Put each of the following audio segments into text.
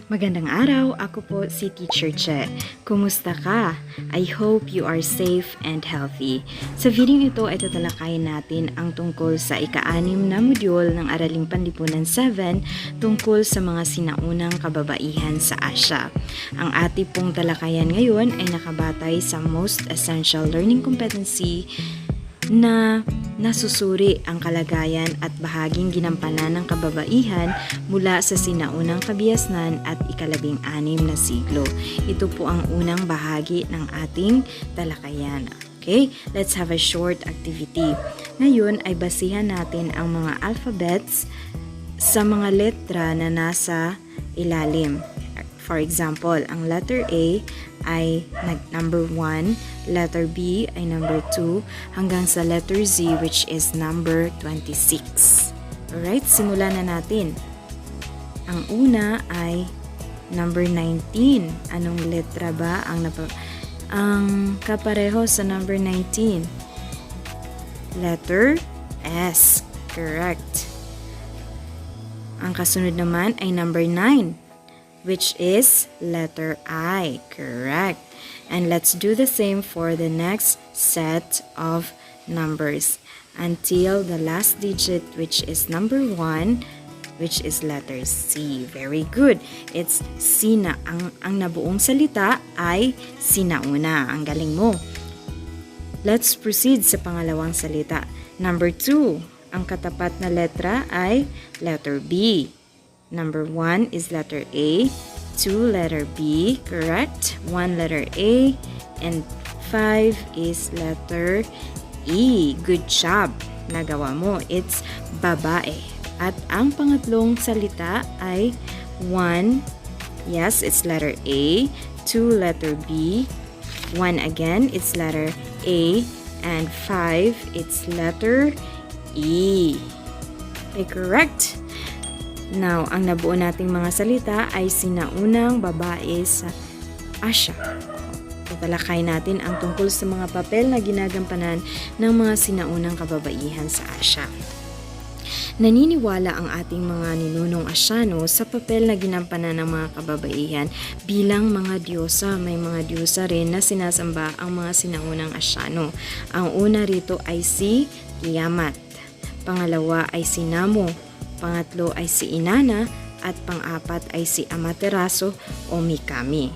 Magandang araw, ako po si Teacher Che. Kumusta ka? I hope you are safe and healthy. Sa video ito ay tatalakayin natin ang tungkol sa ika-6 na modyul ng Araling Panlipunan 7 tungkol sa mga sinaunang kababaihan sa Asya. Ang ating pong talakayan ngayon ay nakabatay sa most essential learning competency na nasusuri ang kalagayan at bahaging ginampanan ng kababaihan mula sa sinaunang Kabihasnan at ika-16 na siglo. Ito po ang unang bahagi ng ating talakayan. Okay, let's have a short activity. Ngayon ay basihan natin ang mga alphabets sa mga letra na nasa ilalim. For example, ang letter A ay number 1, letter B ay number 2, hanggang sa letter Z which is number 26. Alright, simulan na natin. Ang una ay number 19. Anong letra ba ang kapareho sa number 19? Letter S. Correct. Ang kasunod naman ay number 9. Which is letter I. Correct. And let's do the same for the next set of numbers until the last digit, which is number 1, which is letter C. Very good. It's sina. Ang nabuong salita ay sinauna. Ang galing mo. Let's proceed sa pangalawang salita. Number 2. Ang katapat na letra ay letter B. Number 1 is letter A, 2 letter B, correct? 1 letter A, and 5 is letter E. Good job! Nagawa mo. It's babae. At ang pangatlong salita ay 1, yes, it's letter A, 2 letter B, 1 again, it's letter A, and 5, it's letter E. Okay, correct? Now, ang nabuo nating mga salita ay sinaunang babae sa Asya. Tatalakay natin ang tungkol sa mga papel na ginagampanan ng mga sinaunang kababaihan sa Asya. Naniniwala ang ating mga ninunong Asyano sa papel na ginampanan ng mga kababaihan bilang mga diyosa. May mga diyosa rin na sinasamba ang mga sinaunang Asyano. Ang una rito ay si Tiamat. Pangalawa ay si Namo. Pangatlo ay si Inanna at pang-apat ay si Amaterasu o Mikami.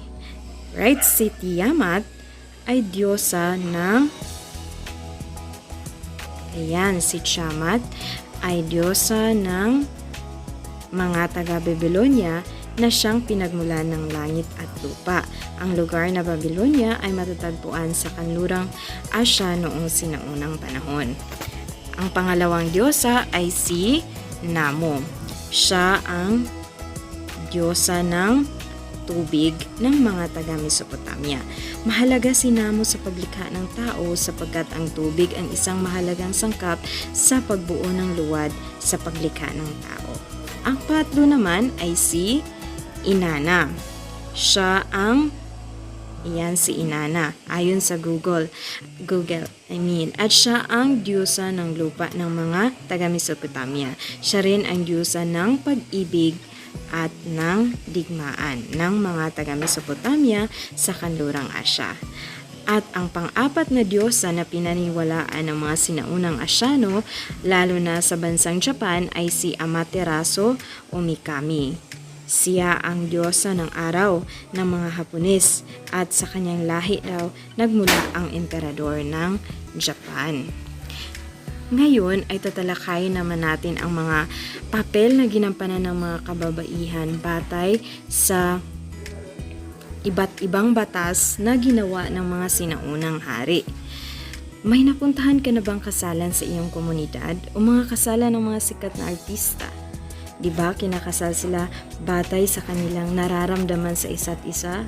Right? Si Tiamat ay diyosa ng si Tiamat ay diyosa ng mga taga-Babylonia na siyang pinagmulan ng langit at lupa. Ang lugar na Babylonia ay matatagpuan sa kanlurang Asya noong sinaunang panahon. Ang pangalawang diyosa ay si Namo. Siya ang diyosa ng tubig ng mga taga-Mesopotamia. Mahalaga si Namo sa paglikha ng tao sapagkat ang tubig ang isang mahalagang sangkap sa pagbuo ng luwad sa paglikha ng tao. Ang pangatlo naman ay si Inanna. Siya ang si Inanna ayon sa Google. At siya ang diyosa ng lupa ng mga taga-Mesopotamia. Siya rin ang diyosa ng pag-ibig at ng digmaan ng mga taga-Mesopotamia sa kanlurang Asya. At ang pang-apat na diyosa na pinaniwalaan ng mga sinaunang Asyano, lalo na sa bansang Japan, ay si Amaterasu o Mikami. Siya ang diyosa ng araw ng mga Hapones at sa kanyang lahi daw nagmula ang emperador ng Japan. Ngayon ay tatalakayin naman natin ang mga papel na ginampanan ng mga kababaihan batay sa iba't ibang batas na ginawa ng mga sinaunang hari. May napuntahan ka na bang kasalan sa iyong komunidad o mga kasalan ng mga sikat na artista? Diba kinakasal sila batay sa kanilang nararamdaman sa isa't isa?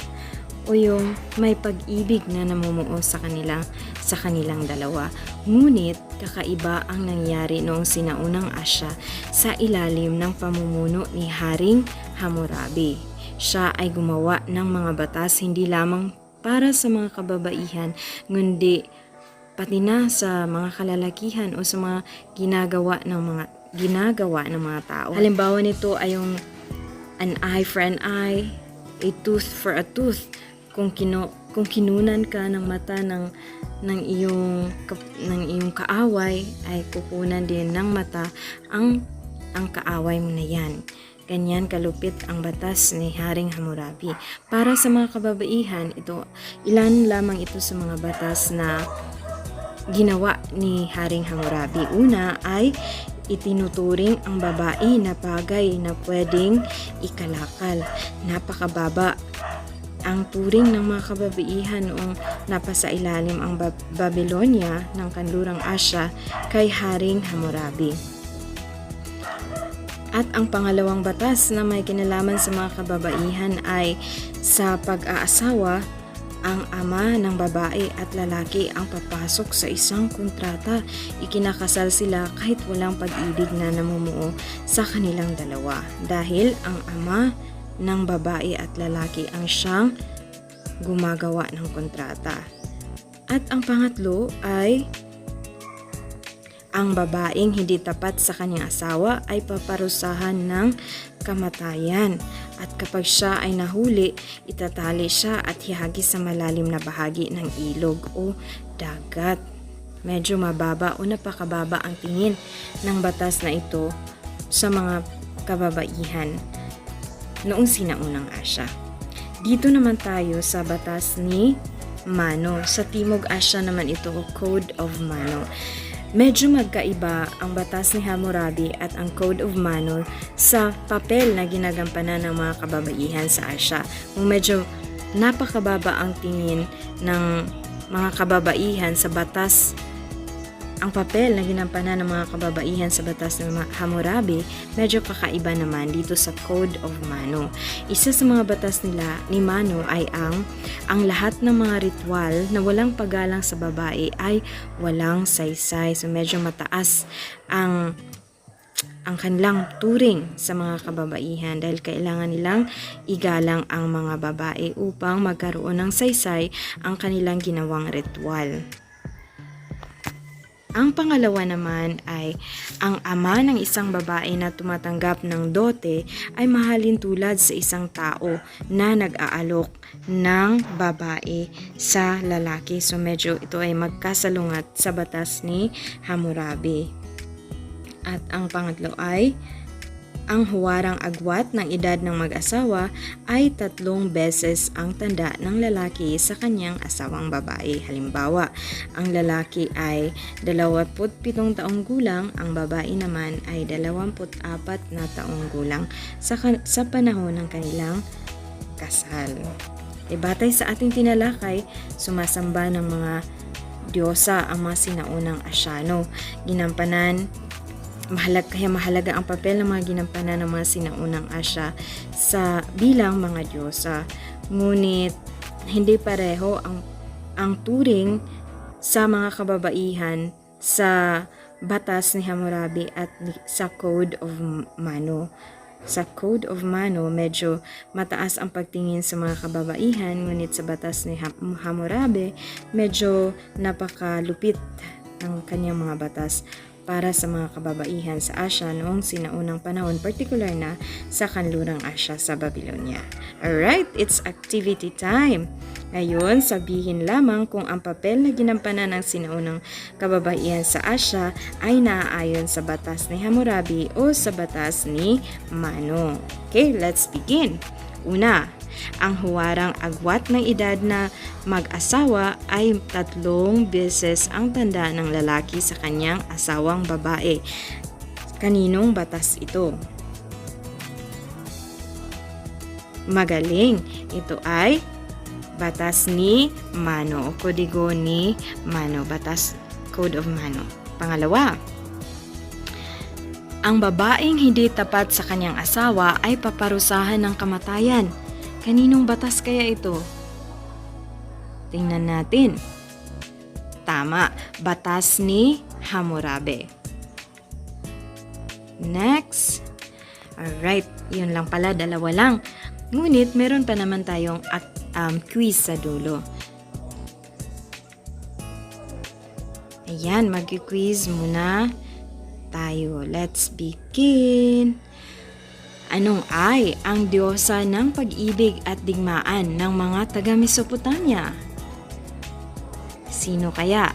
O yung may pag-ibig na namumuo sa kanilang dalawa. Ngunit kakaiba ang nangyari noong sinaunang Asya sa ilalim ng pamumuno ni Haring Hammurabi. Siya ay gumawa ng mga batas hindi lamang para sa mga kababaihan, ngundi pati na sa mga kalalakihan o sa mga ginagawa ng mga tao. Halimbawa nito ay yung an eye for an eye, a tooth for a tooth. Kung kinunan ka ng mata ng iyong kaaway, ay kukunan din ng mata ang kaaway mo na yan. Ganyan kalupit ang batas ni Haring Hammurabi. Para sa mga kababaihan, ilan lamang ito sa mga batas na ginawa ni Haring Hammurabi. Una ay itinuturing ang babae na bagay na pwedeng ikalakal. Napakababa ang turing ng mga kababaihan noong napasailalim ang Babylonia ng kanlurang Asya kay Haring Hammurabi. At ang pangalawang batas na may kinalaman sa mga kababaihan ay sa pag-aasawa, ang ama ng babae at lalaki ang papasok sa isang kontrata. Ikinakasal sila kahit walang pag-ibig na namumuo sa kanilang dalawa. Dahil ang ama ng babae at lalaki ang siyang gumagawa ng kontrata. At ang pangatlo ay ang babaeng hindi tapat sa kanyang asawa ay paparusahan ng kamatayan. At kapag siya ay nahuli, itatali siya at hihagis sa malalim na bahagi ng ilog o dagat. Medyo mababa o napakababa ang tingin ng batas na ito sa mga kababaihan noong sinaunang Asya. Dito naman tayo sa batas ni Mano. Sa Timog Asya naman ito, Code of Mano. Medyo magkaiba ang batas ni Hammurabi at ang Code of Mano sa papel na ginagampanan ng mga kababaihan sa Asya. Kung medyo napakababa ang tingin ng mga kababaihan sa batas, ang papel na ginampanan ng mga kababaihan sa batas ng Hammurabi, medyo kakaiba naman dito sa Code of Mano. Isa sa mga batas nila ni Mano ay ang lahat ng mga ritual na walang paggalang sa babae ay walang saysay. So medyo mataas ang kanilang turing sa mga kababaihan dahil kailangan nilang igalang ang mga babae upang magkaroon ng saysay ang kanilang ginawang ritual. Ang pangalawa naman ay ang ama ng isang babae na tumatanggap ng dote ay mahalin tulad sa isang tao na nag-aalok ng babae sa lalaki. So medyo ito ay magkasalungat sa batas ni Hammurabi. At ang pangatlo ay ang huwarang agwat ng edad ng mag-asawa ay 3 beses ang tanda ng lalaki sa kanyang asawang babae. Halimbawa, ang lalaki ay 27 taong gulang, ang babae naman ay 24 na taong gulang sa panahon ng kanilang kasal. Batay sa ating tinalakay, sumasamba ng mga diyosa ang mga sinaunang Asyano. Mahalaga ang papel ng mga ginampanan ng mga sinaunang Asya sa bilang mga diyosa. Ngunit hindi pareho ang turing sa mga kababaihan sa batas ni Hammurabi at sa Code of Mano. Sa Code of Mano, medyo mataas ang pagtingin sa mga kababaihan, ngunit sa batas ni Hammurabi, medyo napakalupit ng kanyang mga batas para sa mga kababaihan sa Asya noong sinaunang panahon, particular na sa kanlurang Asya sa Babylonia. Alright, it's activity time. Ngayon, sabihin lamang kung ang papel na ginampanan ng sinaunang kababaihan sa Asya ay naaayon sa batas ni Hammurabi o sa batas ni Mano. Okay, let's begin. Una, ang huwarang agwat ng edad na mag-asawa ay 3 beses ang tanda ng lalaki sa kanyang asawang babae. Kaninong batas ito? Magaling! Ito ay batas ni Mano o kodigo ni Mano, batas Code of Mano. Pangalawa, ang babaeng hindi tapat sa kanyang asawa ay paparusahan ng kamatayan. Kaninong batas kaya ito? Tingnan natin. Tama, batas ni Hammurabi. Next. Alright, yun lang pala, 2 lang. Ngunit meron pa naman tayong quiz sa dulo. Ayan, mag-quiz muna tayo. Let's begin. Anong ay ang diyosa ng pag-ibig at digmaan ng mga taga-Mesopotamia? Sino kaya?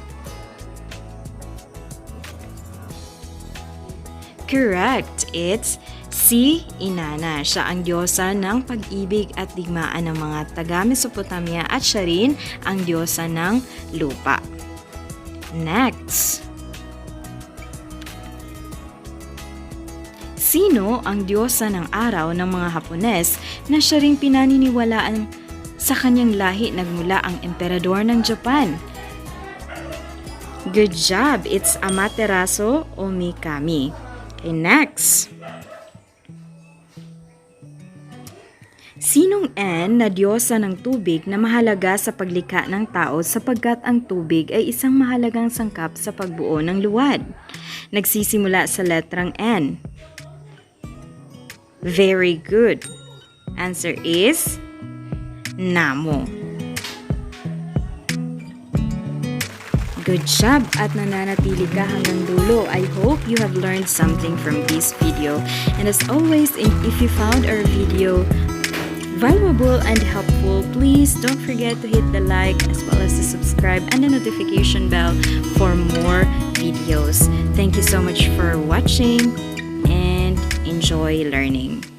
Correct! It's si Inanna. Siya ang diyosa ng pag-ibig at digmaan ng mga taga-Mesopotamia at siya rin ang diyosa ng lupa. Next. Sino ang diyosa ng araw ng mga Hapones na siya ring pinaniniwalaan sa kanyang lahi nagmula ang emperador ng Japan? Good job! It's Amaterasu o Mikami. Okay, next. Sinong En na diyosa ng tubig na mahalaga sa paglikha ng tao sapagkat ang tubig ay isang mahalagang sangkap sa pagbuo ng luwad? Nagsisimula sa letrang N. Very good. Answer is Namo. Good job at nananatili ka hanggang dulo. I hope you have learned something from this video. And as always, if you found our video valuable and helpful, please don't forget to hit the like as well as the subscribe and the notification bell for more videos. Thank you so much for watching and enjoy learning.